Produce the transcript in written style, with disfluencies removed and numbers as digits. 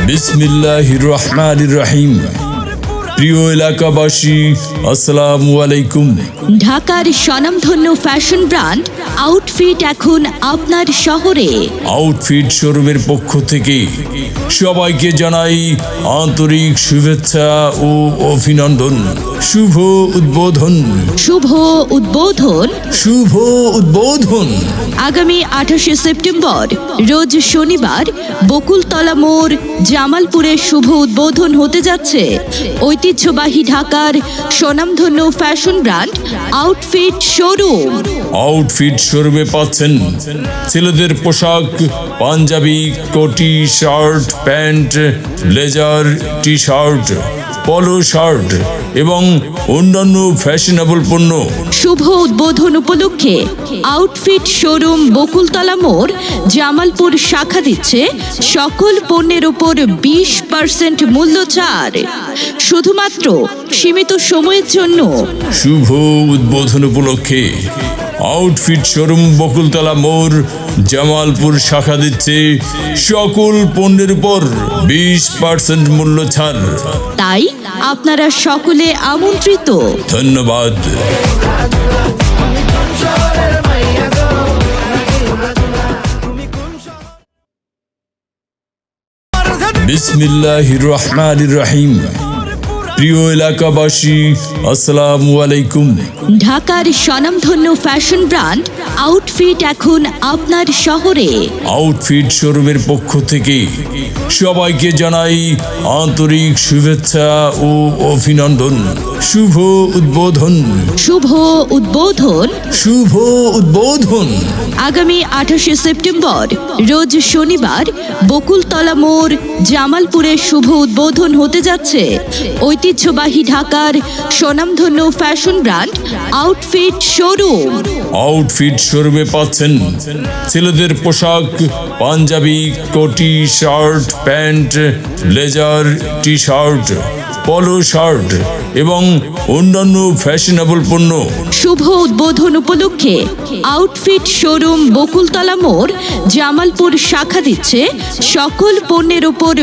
বিসমিল্লাহির রহমানির রহিম। প্রিয় এলাকাবাসী, আসসালামু আলাইকুম। ঢাকার স্বনামধন্য ফ্যাশন ব্র্যান্ড আউটফিট এখন আপনার শহরে। আউটফিট শোরুমের পক্ষ থেকে সবাইকে জানাই আন্তরিক শুভেচ্ছা ও অভিনন্দন। শুভ উদ্বোধন। শুভ উদ্বোধন। শুভ উদ্বোধন। আগামী 28 সেপ্টেম্বর রোজ শনিবার বকুলতলা মোড় জামালপুরে শুভ উদ্বোধন হতে যাচ্ছে ঐতিহ্যবাহী ঢাকার স্বনামধন্য fashion brand outfit showroom. Outfit শোরুমে পাচ্ছেন ছেলেদের পোশাক, পাঞ্জাবি, কোটি, shirt, pant, blazer, T shirt, পলো শার্ট এবং অন্যান্য ফ্যাশনেবল পণ্য। শুভ উদ্বোধন উপলক্ষে আউটফিট শোরুম বকুলতলা মোড় জামালপুর শাখা দিচ্ছে সকল পণ্যের উপর 20% মূল্য ছাড়, শুধুমাত্র সীমিত সময়ের জন্য। শুভ উদ্বোধন উপলক্ষে আউটফিট শোরুম বকুলতলা মোড় জামালপুর শাখা দিচ্ছে সকল পণ্যের উপর 20% মূল্য ছাড়। তাই আপনারা সকলে আমন্ত্রিত। ধন্যবাদ। বিসমিল্লাহির রহমানির রহিম। প্রিয় এলাকাবাসী, আসসালামু আলাইকুম। ঢাকার স্বনামধন্য ফ্যাশন ব্র্যান্ড আউটফিট এখন আপনার শহরে। আউটফিট শোরুমের পক্ষ থেকে সবাইকে জানাই আন্তরিক শুভেচ্ছা ও অভিনন্দন। শুভ উদ্বোধন। শুভ উদ্বোধন। শুভ উদ্বোধন। আগামী 28 সেপ্টেম্বর রোজ শনিবার বকুলতলা মোড় জামালপুরে শুভ উদ্বোধন হতে যাচ্ছে ঐতিহ্যবাহী ঢাকার স্বনামধন্য fashion brand outfit showroom. Outfit শোরুমে পাচ্ছেন ছেলেদের পোশাক, পাঞ্জাবি, কোটি, shirt, pant, blazer, T shirt, পলো শার্ট এবং অন্যান্য ফ্যাশনেবল পণ্য। শুভ উদ্বোধন উপলক্ষে আউটফিট শোরুম বকুলতলা মোড় জামালপুর শাখা দিচ্ছে সকল পণ্যের উপর